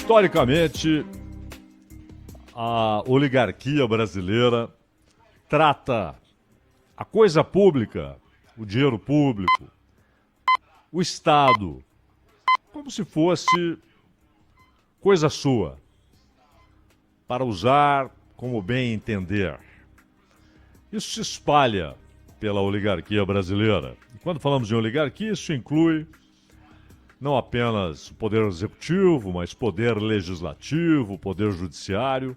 Historicamente, a oligarquia brasileira trata a coisa pública, o dinheiro público, o Estado, como se fosse coisa sua, para usar como bem entender. Isso se espalha pela oligarquia brasileira. E quando falamos em oligarquia, isso inclui não apenas o poder executivo, mas poder legislativo, poder judiciário.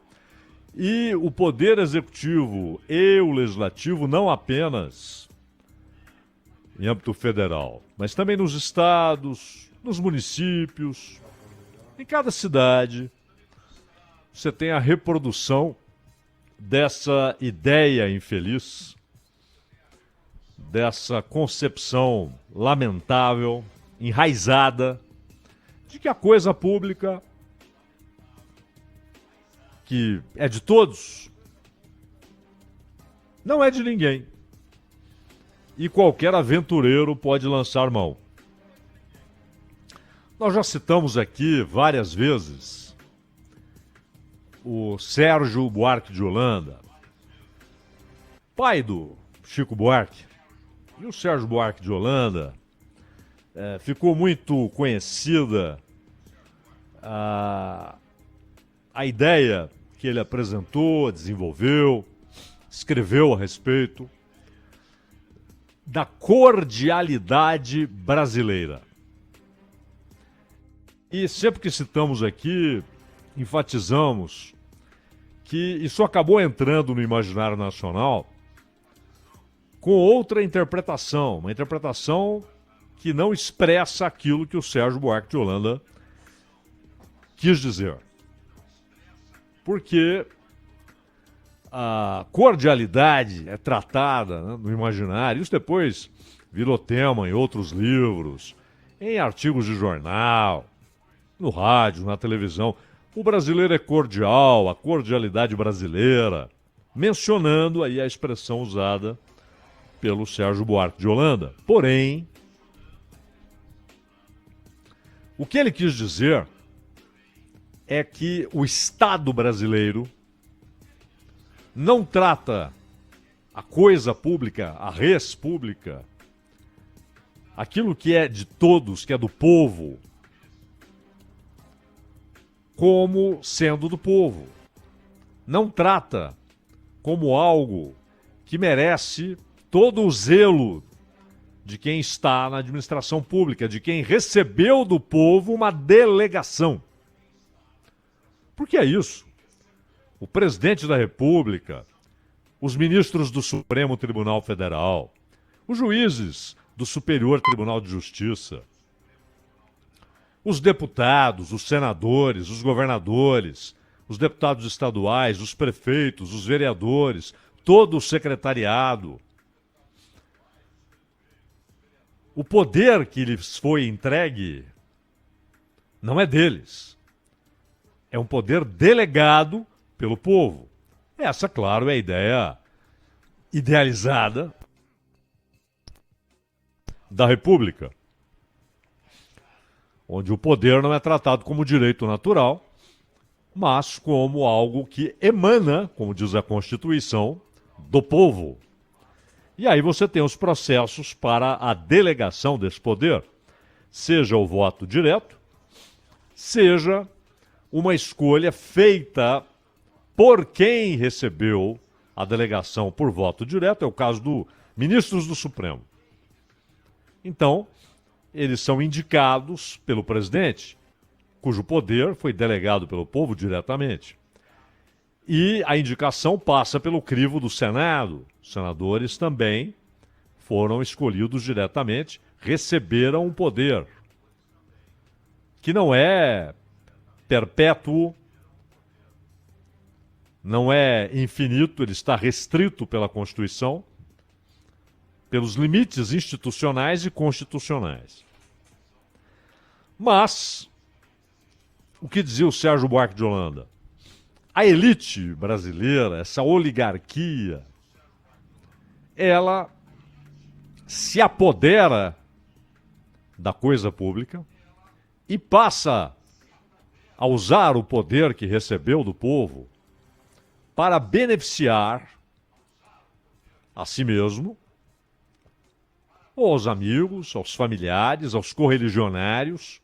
E o poder executivo e o legislativo não apenas em âmbito federal, mas também nos estados, nos municípios, em cada cidade. Você tem a reprodução dessa ideia infeliz, dessa concepção lamentável, enraizada, de que a coisa pública, que é de todos, não é de ninguém. E qualquer aventureiro pode lançar mão. Nós já citamos aqui várias vezes o Sérgio Buarque de Holanda, pai do Chico Buarque. E o Sérgio Buarque de Holanda ficou muito conhecida a ideia que ele apresentou, desenvolveu, escreveu a respeito da cordialidade brasileira. E sempre que citamos aqui, enfatizamos que isso acabou entrando no imaginário nacional com outra interpretação, uma interpretação que não expressa aquilo que o Sérgio Buarque de Holanda quis dizer. Porque a cordialidade é tratada, né, no imaginário, isso depois virou tema em outros livros, em artigos de jornal, no rádio, na televisão. O brasileiro é cordial, a cordialidade brasileira, mencionando aí a expressão usada pelo Sérgio Buarque de Holanda. Porém, o que ele quis dizer é que o Estado brasileiro não trata a coisa pública, a res pública, aquilo que é de todos, que é do povo, como sendo do povo. Não trata como algo que merece todo o zelo de quem está na administração pública, de quem recebeu do povo uma delegação. Porque é isso. O presidente da República, os ministros do Supremo Tribunal Federal, os juízes do Superior Tribunal de Justiça, os deputados, os senadores, os governadores, os deputados estaduais, os prefeitos, os vereadores, todo o secretariado. O poder que lhes foi entregue não é deles. É um poder delegado pelo povo. Essa, claro, é a ideia idealizada da República, onde o poder não é tratado como direito natural, mas como algo que emana, como diz a Constituição, do povo. E aí você tem os processos para a delegação desse poder, seja o voto direto, seja uma escolha feita por quem recebeu a delegação por voto direto, é o caso dos ministros do Supremo. Então, eles são indicados pelo presidente, cujo poder foi delegado pelo povo diretamente. E a indicação passa pelo crivo do Senado. Os senadores também foram escolhidos diretamente, receberam um poder que não é perpétuo, não é infinito, ele está restrito pela Constituição, pelos limites institucionais e constitucionais. Mas, o que dizia o Sérgio Buarque de Holanda? A elite brasileira, essa oligarquia, ela se apodera da coisa pública e passa a usar o poder que recebeu do povo para beneficiar a si mesmo, ou aos amigos, aos familiares, aos correligionários.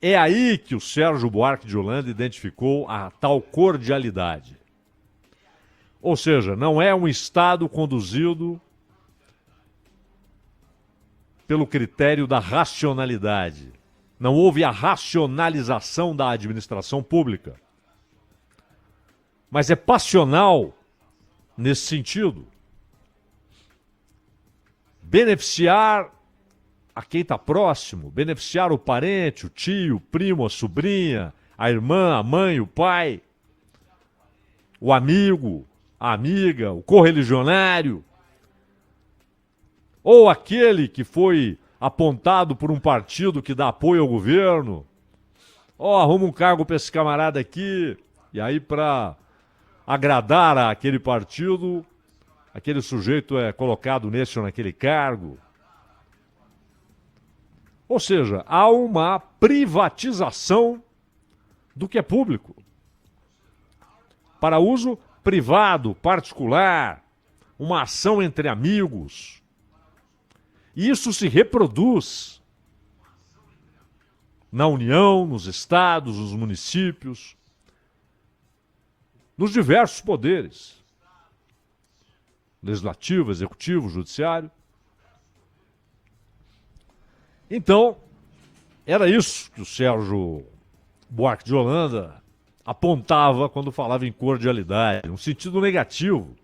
É aí que o Sérgio Buarque de Holanda identificou a tal cordialidade. Ou seja, não é um Estado conduzido pelo critério da racionalidade. Não houve a racionalização da administração pública. Mas é passional nesse sentido. Beneficiar a quem está próximo, beneficiar o parente, o tio, o primo, a sobrinha, a irmã, a mãe, o pai, o amigo, a amiga, o correligionário, ou aquele que foi apontado por um partido que dá apoio ao governo. Arruma um cargo para esse camarada aqui, e aí para agradar aquele partido, aquele sujeito é colocado nesse ou naquele cargo. Ou seja, há uma privatização do que é público para uso privado, particular, uma ação entre amigos. E isso se reproduz na União, nos estados, nos municípios, nos diversos poderes. Legislativo, executivo, judiciário. Então, era isso que o Sérgio Buarque de Holanda apontava quando falava em cordialidade, um sentido negativo.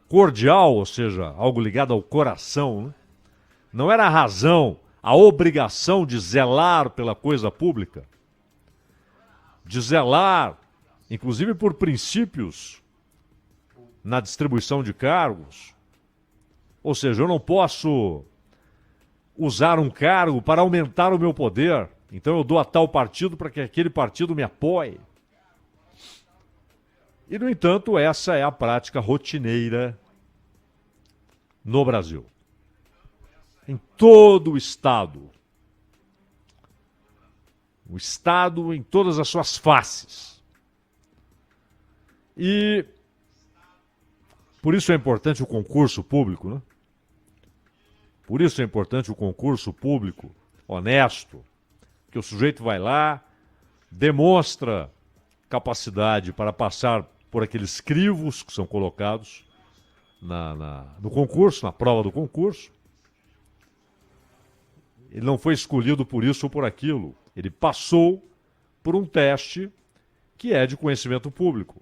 Cordial, ou seja, algo ligado ao coração, né? Não era a razão, a obrigação de zelar pela coisa pública, de zelar, inclusive por princípios na distribuição de cargos. Ou seja, eu não posso usar um cargo para aumentar o meu poder, então eu dou a tal partido para que aquele partido me apoie. E, no entanto, essa é a prática rotineira no Brasil. Em todo o Estado. O Estado em todas as suas faces. E por isso é importante o concurso público, né? Por isso é importante o concurso público honesto, que o sujeito vai lá, demonstra capacidade para passar por aqueles crivos que são colocados no concurso, na prova do concurso. Ele não foi escolhido por isso ou por aquilo. Ele passou por um teste que é de conhecimento público.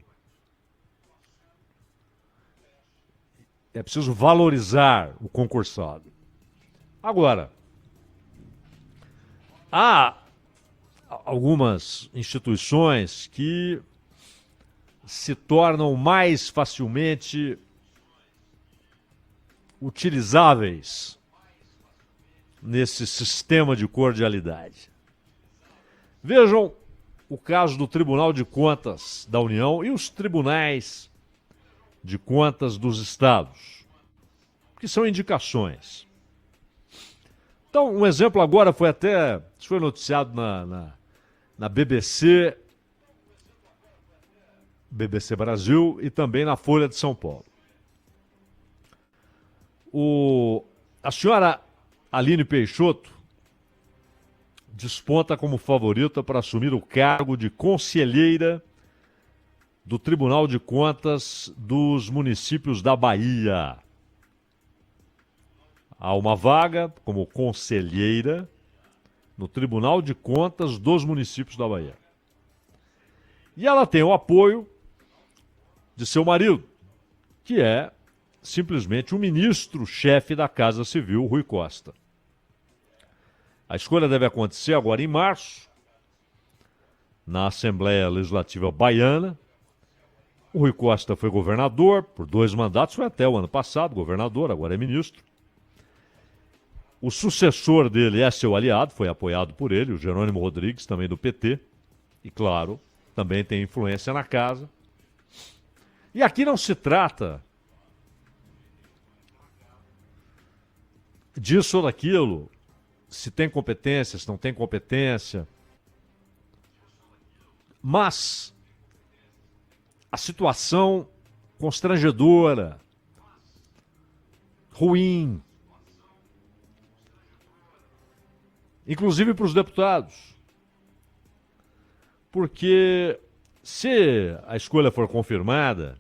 É preciso valorizar o concursado. Agora, há algumas instituições que se tornam mais facilmente utilizáveis nesse sistema de cordialidade. Vejam o caso do Tribunal de Contas da União e os tribunais de contas dos estados, que são indicações. Então, um exemplo agora foi noticiado na BBC Brasil e também na Folha de São Paulo. A senhora Aline Peixoto desponta como favorita para assumir o cargo de conselheira do Tribunal de Contas dos municípios da Bahia. Há uma vaga como conselheira no Tribunal de Contas dos municípios da Bahia. E ela tem o apoio de seu marido, que é simplesmente o ministro-chefe da Casa Civil, Rui Costa. A escolha deve acontecer agora em março, na Assembleia Legislativa Baiana. O Rui Costa foi governador por 2 mandatos, foi até o ano passado governador, agora é ministro. O sucessor dele é seu aliado, foi apoiado por ele, o Jerônimo Rodrigues, também do PT. E, claro, também tem influência na casa. E aqui não se trata disso ou daquilo, se tem competência, se não tem competência. Mas a situação constrangedora, ruim, inclusive para os deputados, porque se a escolha for confirmada,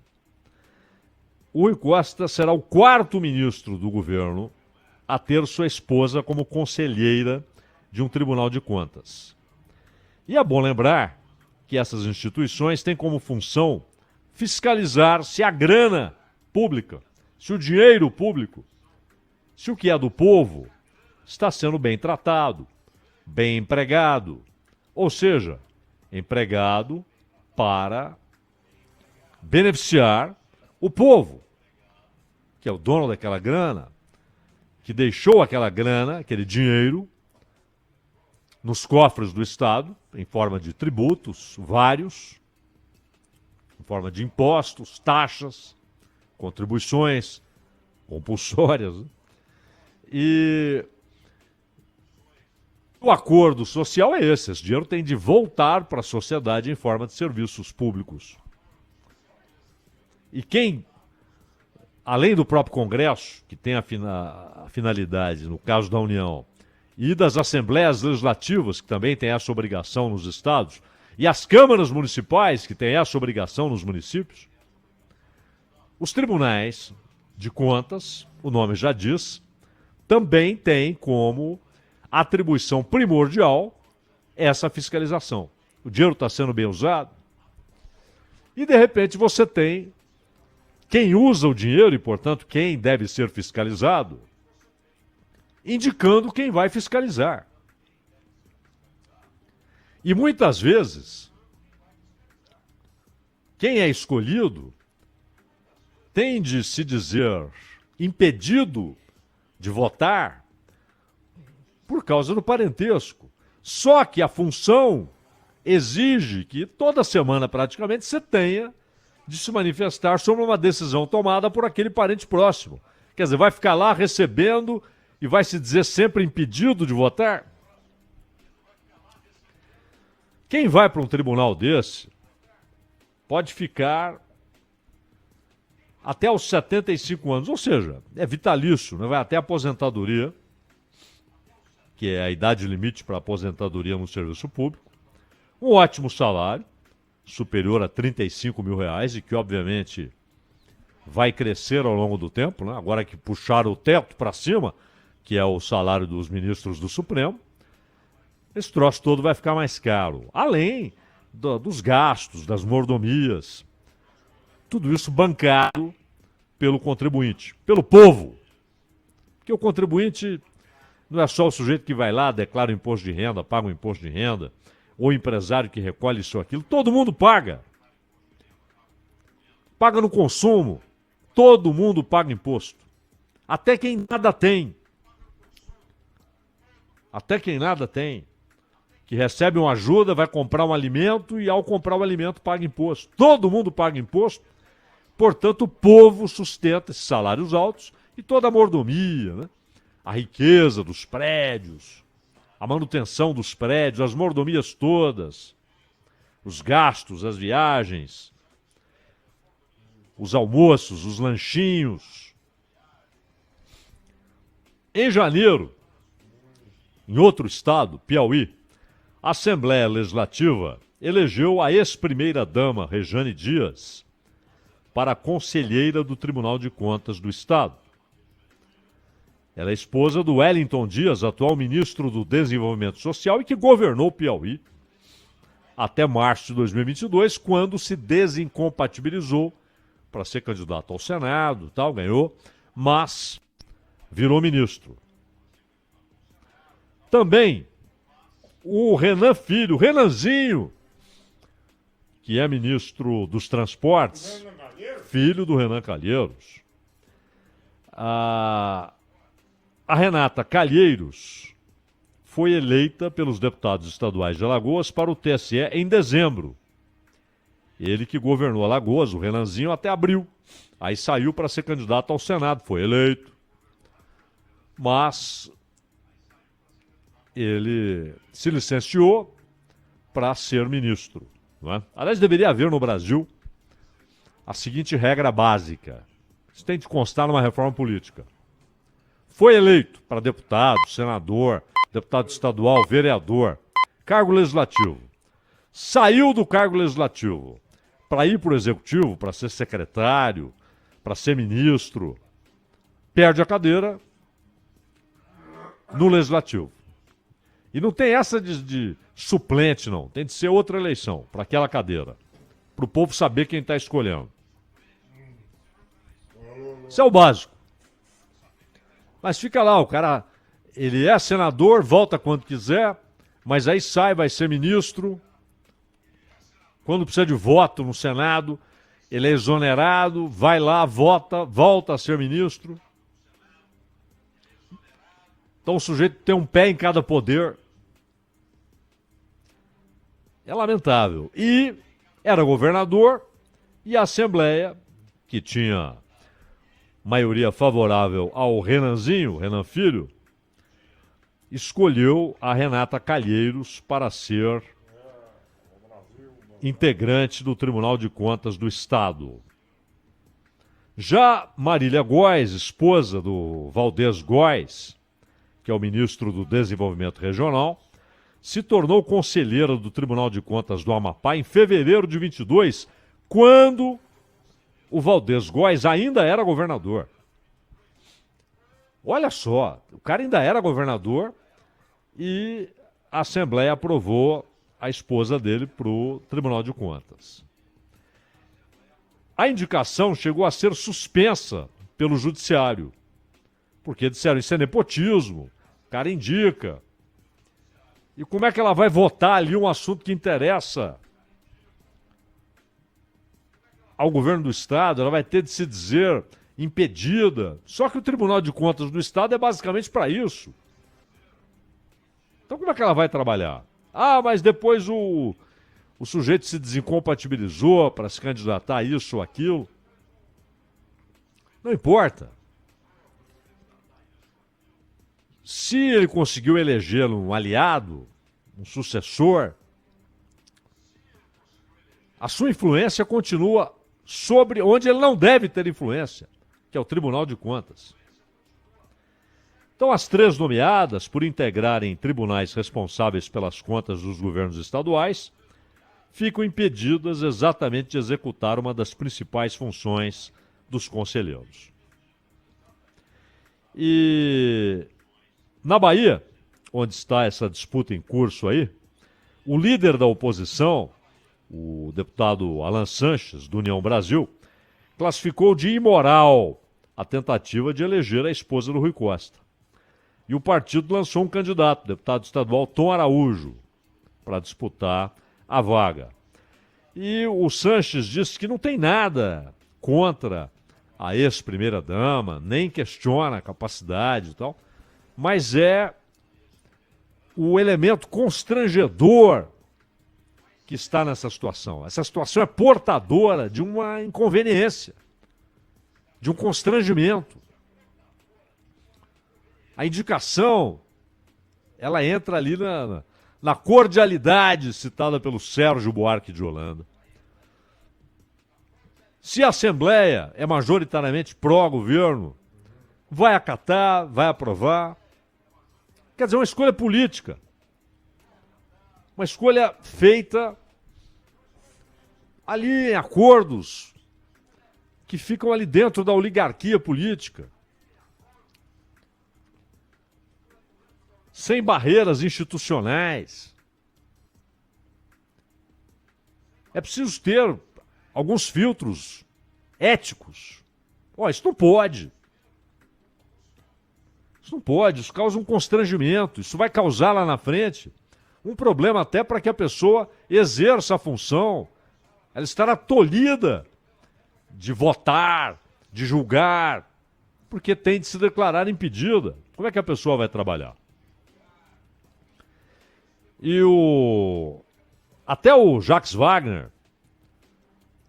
o Rui Costa será o quarto ministro do governo a ter sua esposa como conselheira de um tribunal de contas. E é bom lembrar que essas instituições têm como função fiscalizar se a grana pública, se o dinheiro público, se o que é do povo está sendo bem tratado, bem empregado, ou seja, empregado para beneficiar o povo, que é o dono daquela grana, que deixou aquela grana, aquele dinheiro, nos cofres do Estado, em forma de tributos, vários, em forma de impostos, taxas, contribuições compulsórias. Né? E o acordo social é esse: esse dinheiro tem de voltar para a sociedade em forma de serviços públicos. E quem, além do próprio Congresso, que tem a finalidade, no caso da União, e das assembleias legislativas, que também têm essa obrigação nos estados, e as câmaras municipais, que têm essa obrigação nos municípios, os tribunais de contas, o nome já diz, também têm como atribuição primordial essa fiscalização. O dinheiro está sendo bem usado? E, de repente, você tem quem usa o dinheiro e, portanto, quem deve ser fiscalizado, indicando quem vai fiscalizar. E muitas vezes, quem é escolhido tem de se dizer impedido de votar por causa do parentesco. Só que a função exige que toda semana, praticamente, você tenha de se manifestar sobre uma decisão tomada por aquele parente próximo. Quer dizer, vai ficar lá recebendo e vai se dizer sempre impedido de votar? Quem vai para um tribunal desse pode ficar até os 75 anos, ou seja, é vitalício, né? Vai até a aposentadoria, que é a idade limite para aposentadoria no serviço público, um ótimo salário, superior a R$ 35.000, e que obviamente vai crescer ao longo do tempo, né? Agora que puxaram o teto para cima, que é o salário dos ministros do Supremo, esse troço todo vai ficar mais caro. Além dos gastos, das mordomias, tudo isso bancado pelo contribuinte, pelo povo. Porque o contribuinte não é só o sujeito que vai lá, declara o imposto de renda, paga o imposto de renda, ou o empresário que recolhe isso ou aquilo. Todo mundo paga. Paga no consumo. Todo mundo paga imposto. Até quem nada tem. Até quem nada tem. Que recebe uma ajuda, vai comprar um alimento e ao comprar o alimento paga imposto. Todo mundo paga imposto. Portanto, o povo sustenta esses salários altos e toda a mordomia, né? A riqueza dos prédios, a manutenção dos prédios, as mordomias todas, os gastos, as viagens, os almoços, os lanchinhos. Em janeiro, em outro estado, Piauí, a Assembleia Legislativa elegeu a ex-primeira-dama Rejane Dias para conselheira do Tribunal de Contas do Estado. Ela é esposa do Wellington Dias, atual ministro do Desenvolvimento Social e que governou o Piauí até março de 2022, quando se desincompatibilizou para ser candidato ao Senado, tal, ganhou, mas virou ministro. Também o Renan Filho, Renanzinho, que é ministro dos Transportes, filho do Renan Calheiros. A Renata Calheiros foi eleita pelos deputados estaduais de Alagoas para o TSE em dezembro. Ele que governou Alagoas, o Renanzinho, até abril. Aí saiu para ser candidato ao Senado, foi eleito. Mas ele se licenciou para ser ministro. não é? Aliás, deveria haver no Brasil a seguinte regra básica. Isso tem de constar numa reforma política. Foi eleito para deputado, senador, deputado estadual, vereador, cargo legislativo. Saiu do cargo legislativo para ir para o executivo, para ser secretário, para ser ministro, perde a cadeira no legislativo. E não tem essa de suplente, não. Tem de ser outra eleição para aquela cadeira. Para o povo saber quem está escolhendo. Isso é o básico. Mas fica lá, o cara, ele é senador, volta quando quiser, mas aí sai, vai ser ministro. Quando precisa de voto no Senado, ele é exonerado, vai lá, vota, volta a ser ministro. Então o sujeito tem um pé em cada poder. É lamentável. E era governador e a Assembleia, que tinha maioria favorável ao Renanzinho, Renan Filho, escolheu a Renata Calheiros para ser integrante do Tribunal de Contas do Estado. Já Marília Góes, esposa do Valdez Góes, que é o ministro do Desenvolvimento Regional, se tornou conselheira do Tribunal de Contas do Amapá em fevereiro de 22, quando o Valdez Góes ainda era governador. Olha só, o cara ainda era governador e a Assembleia aprovou a esposa dele para o Tribunal de Contas. A indicação chegou a ser suspensa pelo Judiciário, porque disseram isso é nepotismo, o cara indica. E como é que ela vai votar ali um assunto que interessa ao governo do Estado? Ela vai ter de se dizer impedida. Só que o Tribunal de Contas do Estado é basicamente para isso. Então como é que ela vai trabalhar? Ah, mas depois o sujeito se desincompatibilizou para se candidatar a isso ou aquilo. Não importa. Se ele conseguiu eleger um aliado, um sucessor, a sua influência continua sobre onde ele não deve ter influência, que é o Tribunal de Contas. Então, as três nomeadas, por integrarem tribunais responsáveis pelas contas dos governos estaduais, ficam impedidas exatamente de executar uma das principais funções dos conselheiros. E na Bahia, onde está essa disputa em curso aí, o líder da oposição, o deputado Alan Sanches, do União Brasil, classificou de imoral a tentativa de eleger a esposa do Rui Costa. E o partido lançou um candidato, o deputado estadual Tom Araújo, para disputar a vaga. E o Sanches disse que não tem nada contra a ex-primeira-dama, nem questiona a capacidade e tal, mas é o elemento constrangedor que está nessa situação. Essa situação é portadora de uma inconveniência, de um constrangimento. A indicação, ela entra ali na cordialidade citada pelo Sérgio Buarque de Holanda. Se a Assembleia é majoritariamente pró-governo, vai acatar, vai aprovar. Quer dizer, uma escolha política. Uma escolha feita ali em acordos que ficam ali dentro da oligarquia política. Sem barreiras institucionais. É preciso ter alguns filtros éticos. Isso não pode. Isso não pode, isso causa um constrangimento, isso vai causar lá na frente um problema até para que a pessoa exerça a função. Ela estará tolhida de votar, de julgar, porque tem de se declarar impedida. Como é que a pessoa vai trabalhar? E até o Jacques Wagner,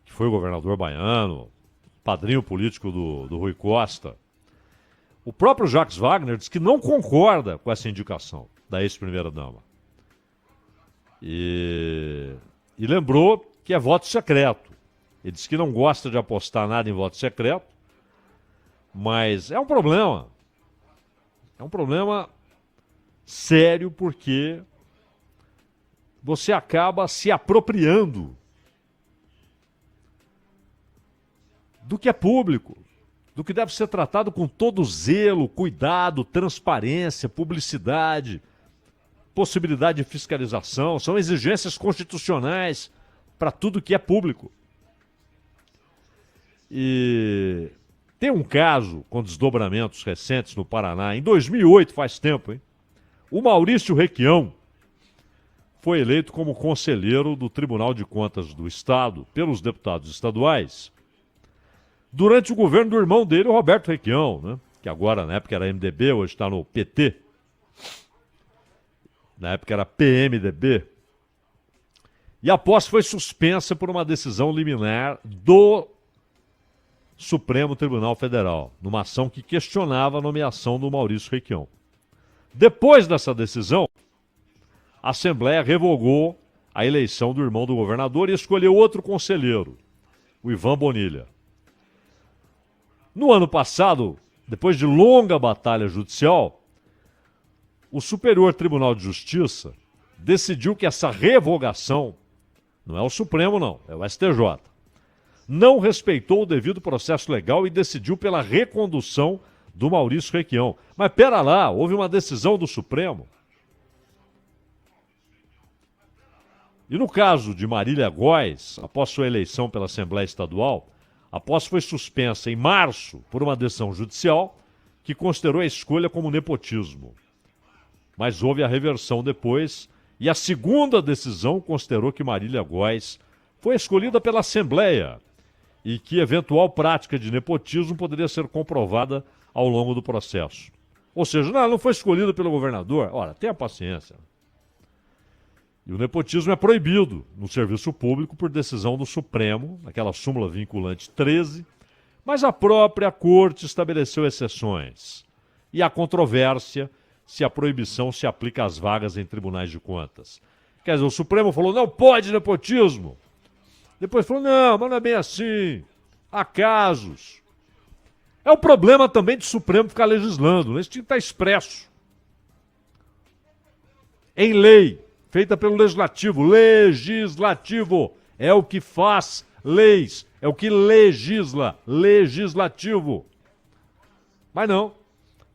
que foi o governador baiano, padrinho político do Rui Costa, o próprio Jacques Wagner diz que não concorda com essa indicação da ex-primeira-dama. E lembrou que é voto secreto. Ele diz que não gosta de apostar nada em voto secreto, mas é um problema. É um problema sério porque você acaba se apropriando do que é público, do que deve ser tratado com todo zelo, cuidado, transparência, publicidade, possibilidade de fiscalização. São exigências constitucionais para tudo que é público. E tem um caso com desdobramentos recentes no Paraná, em 2008, faz tempo, hein? O Maurício Requião foi eleito como conselheiro do Tribunal de Contas do Estado pelos deputados estaduais durante o governo do irmão dele, o Roberto Requião, né? Que agora, na época, era MDB, hoje está no PT. Na época era PMDB. E a posse foi suspensa por uma decisão liminar do Supremo Tribunal Federal, numa ação que questionava a nomeação do Maurício Requião. Depois dessa decisão, a Assembleia revogou a eleição do irmão do governador e escolheu outro conselheiro, o Ivan Bonilha. No ano passado, depois de longa batalha judicial, o Superior Tribunal de Justiça decidiu que essa revogação, não é o Supremo não, é o STJ, não respeitou o devido processo legal e decidiu pela recondução do Maurício Requião. Mas pera lá, houve uma decisão do Supremo. E no caso de Marília Góes, após sua eleição pela Assembleia Estadual, a posse foi suspensa em março por uma decisão judicial que considerou a escolha como nepotismo. Mas houve a reversão depois e a segunda decisão considerou que Marília Góes foi escolhida pela Assembleia e que eventual prática de nepotismo poderia ser comprovada ao longo do processo. Ou seja, não foi escolhida pelo governador. Ora, tenha paciência. E o nepotismo é proibido no serviço público por decisão do Supremo, naquela súmula vinculante 13, mas a própria Corte estabeleceu exceções. E há controvérsia se a proibição se aplica às vagas em tribunais de contas. Quer dizer, o Supremo falou, não pode nepotismo. Depois falou, não, mas não é bem assim. Há casos. É o problema também do Supremo ficar legislando, né? Isso tinha que estar expresso. Em lei. Feita pelo Legislativo. Legislativo é o que faz leis, é o que legisla. Legislativo. Mas não,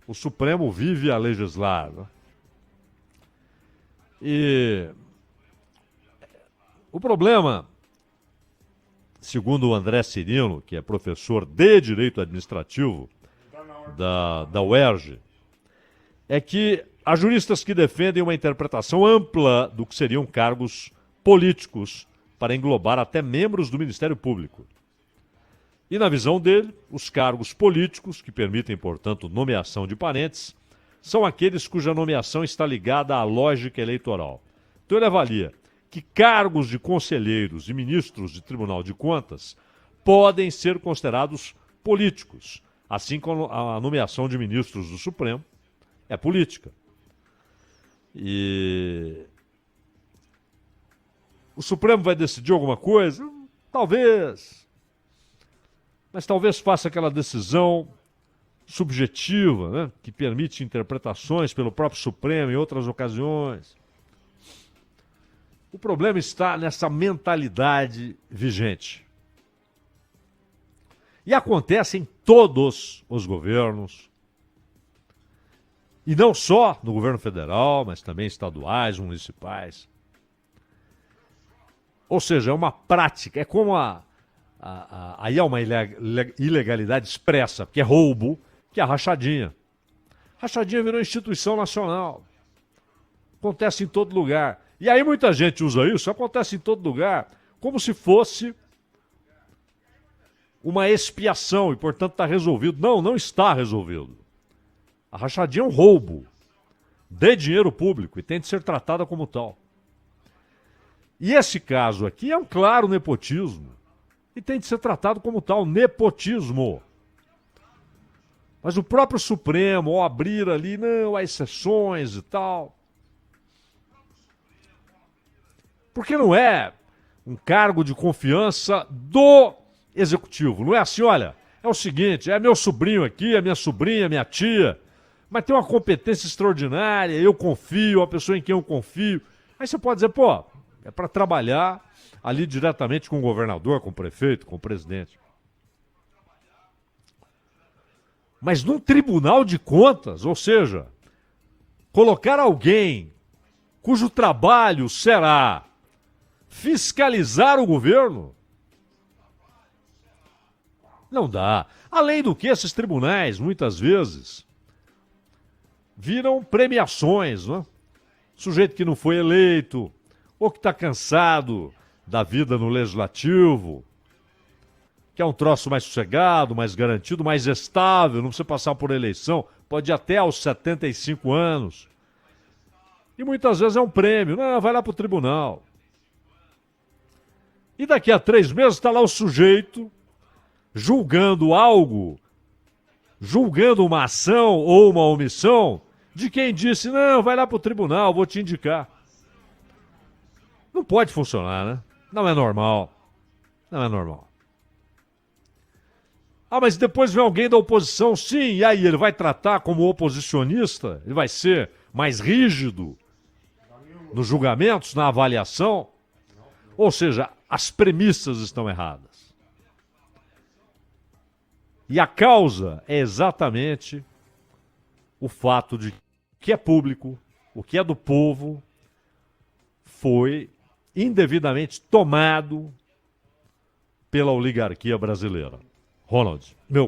o Supremo vive a legislar. Né? E o problema, segundo o André Cirino, que é professor de Direito Administrativo da UERJ, é que há juristas que defendem uma interpretação ampla do que seriam cargos políticos para englobar até membros do Ministério Público. E na visão dele, os cargos políticos, que permitem, portanto, nomeação de parentes, são aqueles cuja nomeação está ligada à lógica eleitoral. Então ele avalia que cargos de conselheiros e ministros de Tribunal de Contas podem ser considerados políticos, assim como a nomeação de ministros do Supremo é política. E o Supremo vai decidir alguma coisa? Talvez. Mas talvez faça aquela decisão subjetiva, né, que permite interpretações pelo próprio Supremo em outras ocasiões. O problema está nessa mentalidade vigente. E acontece em todos os governos. E não só no governo federal, mas também estaduais, municipais. Ou seja, é uma prática, é como aí é uma ilegalidade expressa, que é roubo, que é a rachadinha. Rachadinha virou instituição nacional. Acontece em todo lugar. E aí muita gente usa isso, acontece em todo lugar, como se fosse uma expiação e, portanto, está resolvido. Não, não está resolvido. A rachadinha é um roubo de dinheiro público e tem de ser tratada como tal. E esse caso aqui é um claro nepotismo e tem de ser tratado como tal, nepotismo. Mas o próprio Supremo, ao abrir ali, não, há exceções e tal. Porque não é um cargo de confiança do executivo. Não é assim, olha, é o seguinte, é meu sobrinho aqui, é minha sobrinha, minha tia, mas tem uma competência extraordinária, eu confio, a pessoa em quem eu confio. Aí você pode dizer, pô, é para trabalhar ali diretamente com o governador, com o prefeito, com o presidente. Mas num tribunal de contas, ou seja, colocar alguém cujo trabalho será fiscalizar o governo, não dá. Além do que, esses tribunais, muitas vezes, viram premiações, não é? Sujeito que não foi eleito, ou que está cansado da vida no legislativo, que é um troço mais sossegado, mais garantido, mais estável, não precisa passar por eleição, pode ir até aos 75 anos. E muitas vezes é um prêmio, não, vai lá para o tribunal. E daqui a 3 meses está lá o sujeito julgando algo, julgando uma ação ou uma omissão de quem disse, não, vai lá para o tribunal, vou te indicar. Não pode funcionar, né? Não é normal. Não é normal. Ah, mas depois vem alguém da oposição, sim, e aí ele vai tratar como oposicionista? Ele vai ser mais rígido nos julgamentos, na avaliação? Ou seja, as premissas estão erradas. E a causa é exatamente o fato de que o que é público, o que é do povo, foi indevidamente tomado pela oligarquia brasileira. Ronald, meu